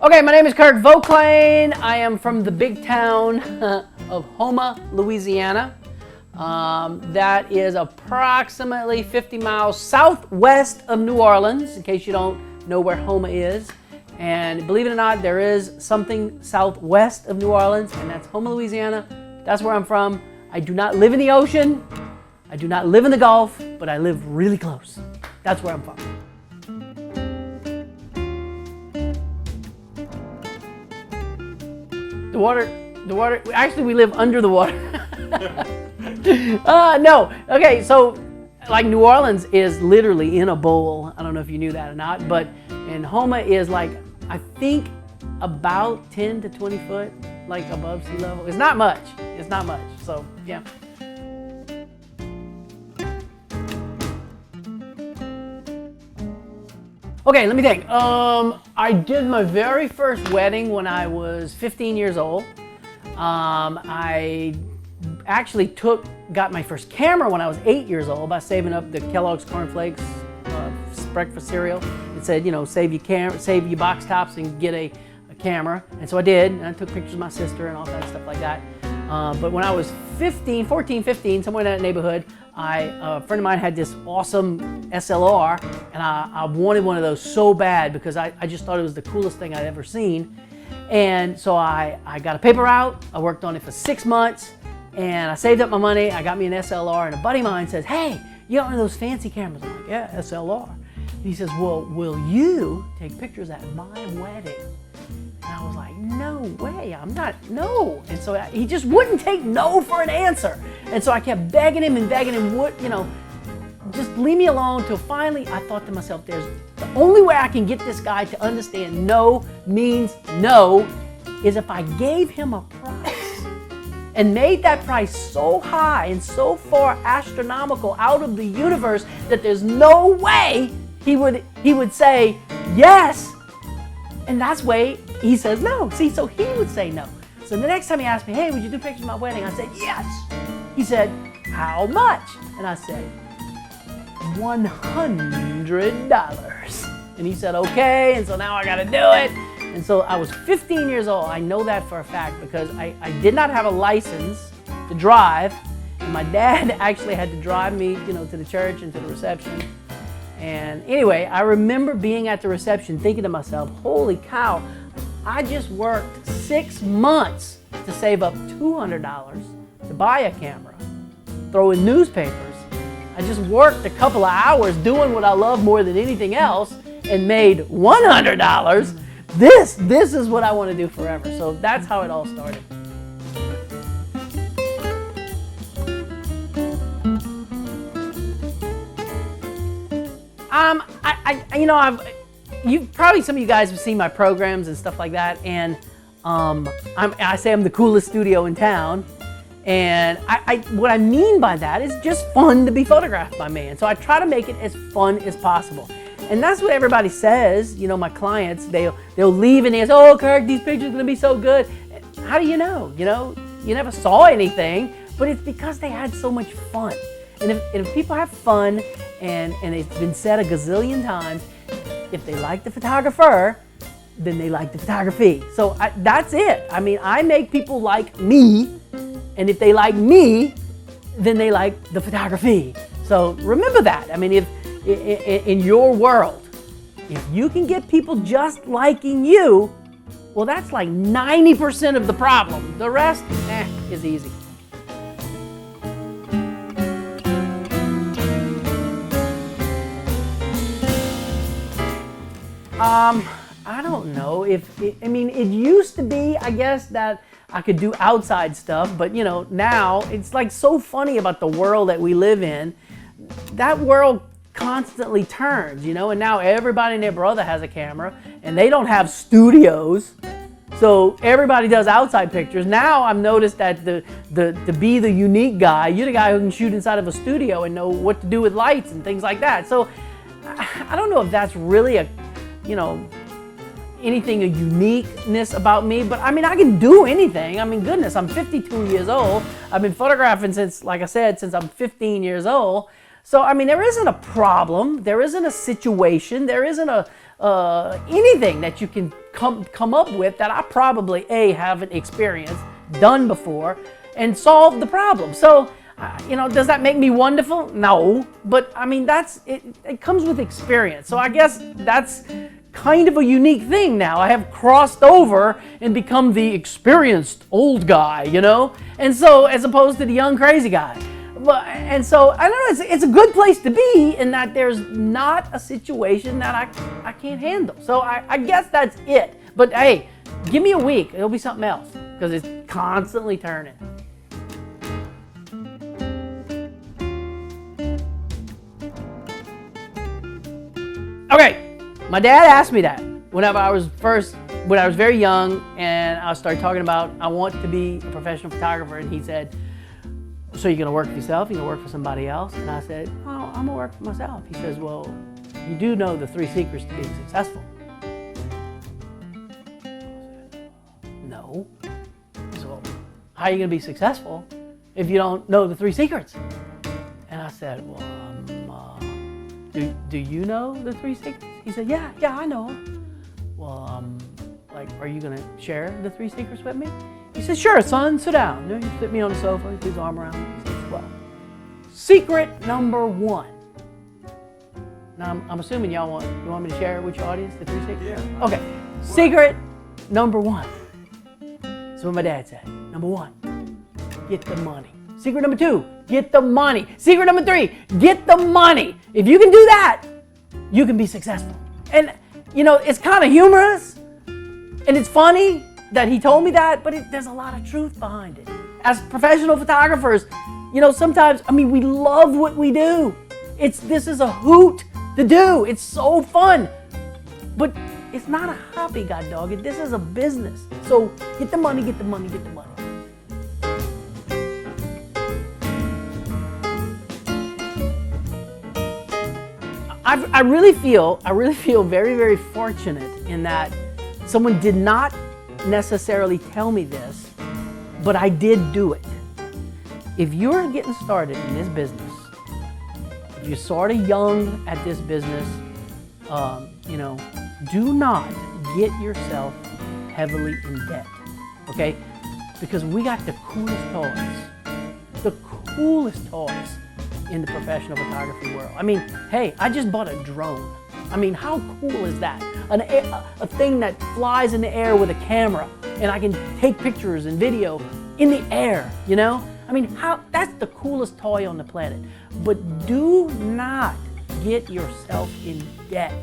Okay, my name is Kirk Voclain. I am from the big town of Houma, Louisiana. That is approximately 50 miles southwest of New Orleans, in case you don't know where Houma is. And believe it or not, there is something southwest of New Orleans, and that's Houma, Louisiana. That's where I'm from. I do not live in the ocean. I do not live in the Gulf, but I live really close. That's where I'm from. The water, actually we live under the water. No, okay, so like New Orleans is literally in a bowl. I don't know if you knew that or not, but and Houma is like, I think about 10 to 20 foot, like above sea level. It's not much, so yeah. Okay, let me think. I did my very first wedding when I was 15 years old. I actually got my first camera when I was 8 years old by saving up the Kellogg's Corn Flakes breakfast cereal. It said, you know, save your box tops and get a camera. And so I did, and I took pictures of my sister and all that stuff like that. But when I was 14, 15, somewhere in that neighborhood, a friend of mine had this awesome SLR, and I wanted one of those so bad because I just thought it was the coolest thing I'd ever seen. And so I got a paper route, I worked on it for 6 months, and I saved up my money, I got me an SLR, and a buddy of mine says, "Hey, you got one of those fancy cameras?" I'm like, "Yeah, SLR." And he says, "Well, will you take pictures at my wedding?" And I was like, "No way, I'm not, no." And so he just wouldn't take no for an answer. And so I kept begging him, you know, just leave me alone, till finally I thought to myself, the only way I can get this guy to understand no means no is if I gave him a price and made that price so high and so far astronomical out of the universe that there's no way he would say yes. And that's why he says no. See, so he would say no. So the next time he asked me, "Hey, would you do pictures of my wedding?" I said, "Yes." He said, "How much?" And I said, $100. And he said, "Okay." And so now I gotta do it. And so I was 15 years old. I know that for a fact because I did not have a license to drive. And my dad actually had to drive me, you know, to the church and to the reception. And anyway, I remember being at the reception thinking to myself, holy cow, I just worked 6 months to save up $200 to buy a camera, throw in newspapers. I just worked a couple of hours doing what I love more than anything else and made $100. This is what I want to do forever. So that's how it all started. Some of you guys have seen my programs and stuff like that, and I say I'm the coolest studio in town, and what I mean by that is just fun to be photographed by me, and so I try to make it as fun as possible, and that's what everybody says. You know, my clients, they'll leave and they say, "Oh, Kirk, these pictures are gonna be so good." How do you know? You know, you never saw anything, but it's because they had so much fun. And if people have fun, and it's been said a gazillion times, if they like the photographer, then they like the photography. So that's it. I mean, I make people like me, and if they like me, then they like the photography. So remember that. I mean, if in your world, if you can get people just liking you, well, that's like 90% of the problem. The rest, is easy. I don't know it used to be, I guess, that I could do outside stuff, but you know, now it's like so funny about the world that we live in. That world constantly turns, you know, and now everybody and their brother has a camera, and they don't have studios, so everybody does outside pictures. Now I've noticed that to be the unique guy, you're the guy who can shoot inside of a studio and know what to do with lights and things like that. So I don't know if that's really anything of uniqueness about me, but I mean, I can do anything. I mean, goodness, I'm 52 years old. I've been photographing since, like I said, since I'm 15 years old. So, I mean, there isn't a problem, there isn't a situation, there isn't anything that you can come up with that I probably, haven't experienced, done before, and solved the problem. So, does that make me wonderful? No, but I mean, it comes with experience. So I guess that's kind of a unique thing now. I have crossed over and become the experienced old guy, and so as opposed to the young crazy guy. And so I don't know, it's a good place to be in that there's not a situation that I can't handle. So I guess that's it. But hey, give me a week, it'll be something else, because it's constantly turning. Okay, my dad asked me that whenever I was very young, and I started talking about I want to be a professional photographer, and he said, so you're gonna work for yourself, you're gonna work for somebody else? And I said, oh, I'm gonna work for myself. He says, well, you do know the 3 secrets to being successful. I said, no. So how are you gonna be successful if you don't know the 3 secrets? And I said, well, do you know the 3 secrets? He said, yeah, I know. Well, are you gonna share the 3 secrets with me? He said, sure, son, sit down. You sit me on the sofa, put his arm around me. He says, well, secret number 1. Now, I'm assuming you want me to share with your audience the 3 secrets? Yeah. Okay, secret number 1. That's what my dad said. Number 1, get the money. Secret number 2, get the money. Secret number 3, get the money. If you can do that, you can be successful. And, it's kind of humorous, and it's funny that he told me that, but there's a lot of truth behind it. As professional photographers, sometimes, we love what we do. This is a hoot to do. It's so fun. But it's not a hobby, God dog. This is a business. So get the money, get the money, get the money. I really feel very, very fortunate in that someone did not necessarily tell me this, but I did do it. If you're getting started in this business, if you're sort of young at this business, do not get yourself heavily in debt, okay? Because we got the coolest toys in the professional photography world. Hey, I just bought a drone. How cool is that? A thing that flies in the air with a camera, and I can take pictures and video in the air, that's the coolest toy on the planet. But do not get yourself in debt.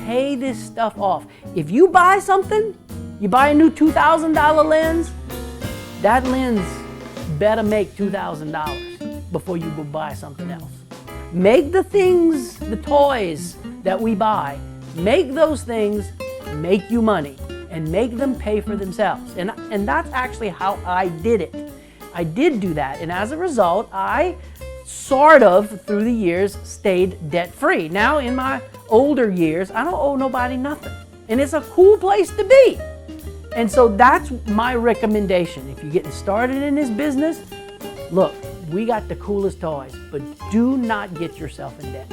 Pay this stuff off. If you buy something, you buy a new $2,000 lens, that lens better make $2,000 before you go buy something else. Make the things, the toys that we buy, make those things make you money and make them pay for themselves. And that's actually how I did it. I did do that, and as a result, I sort of, through the years, stayed debt-free. Now, in my older years, I don't owe nobody nothing, and it's a cool place to be. And so that's my recommendation. If you're getting started in this business, look, we got the coolest toys, but do not get yourself in debt.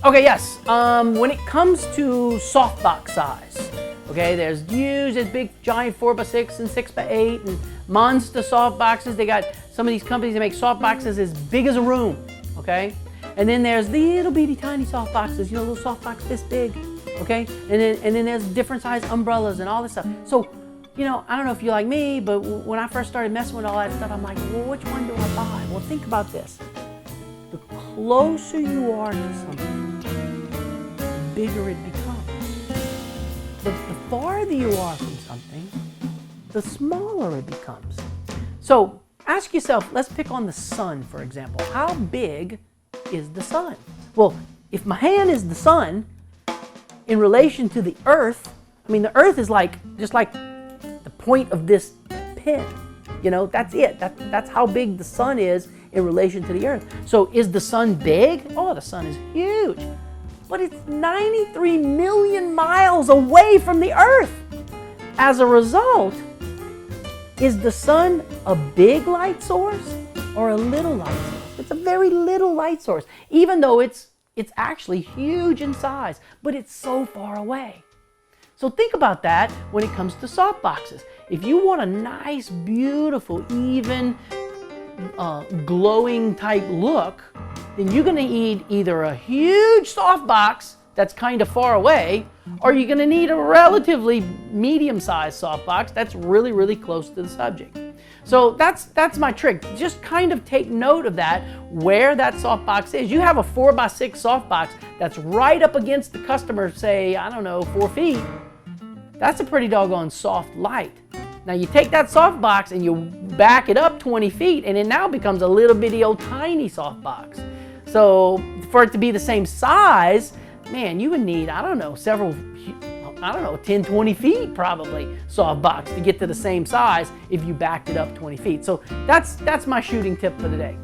Okay, yes, when it comes to softbox size, okay, there's big giant 4x6 and 6x8 and monster softboxes. They got some of these companies that make softboxes as big as a room, okay? And then there's the little bitty tiny softboxes, little softbox this big, okay? And then there's different size umbrellas and all this stuff. So, I don't know if you're like me, but when I first started messing with all that stuff, I'm like, well, which one do I buy? Well, think about this. The closer you are to something, the bigger it becomes. The farther you are from something, the smaller it becomes. So ask yourself, let's pick on the sun, for example. How big is the sun? Well, if my hand is the sun in relation to the earth, the earth is just like the point of this pin. That's it. That's how big the sun is in relation to the earth. So is the sun big? Oh, the sun is huge. But it's 93 million miles away from the earth. as a result, is the sun a big light source or a little light source? It's a very little light source, even though it's actually huge in size, but it's so far away. So think about that when it comes to softboxes. If you want a nice, beautiful, even, glowing type look, then you're gonna need either a huge softbox that's kind of far away, or you're gonna need a relatively medium-sized softbox that's really, really close to the subject. So that's my trick. Just kind of take note of that, where that softbox is. You have a 4x6 softbox that's right up against the customer, say, I don't know, 4 feet. That's a pretty doggone soft light. Now you take that softbox and you back it up 20 feet and it now becomes a little bitty old tiny softbox. So for it to be the same size, man, you would need, I don't know, 10, 20 feet probably softbox to get to the same size if you backed it up 20 feet. So that's my shooting tip for the day.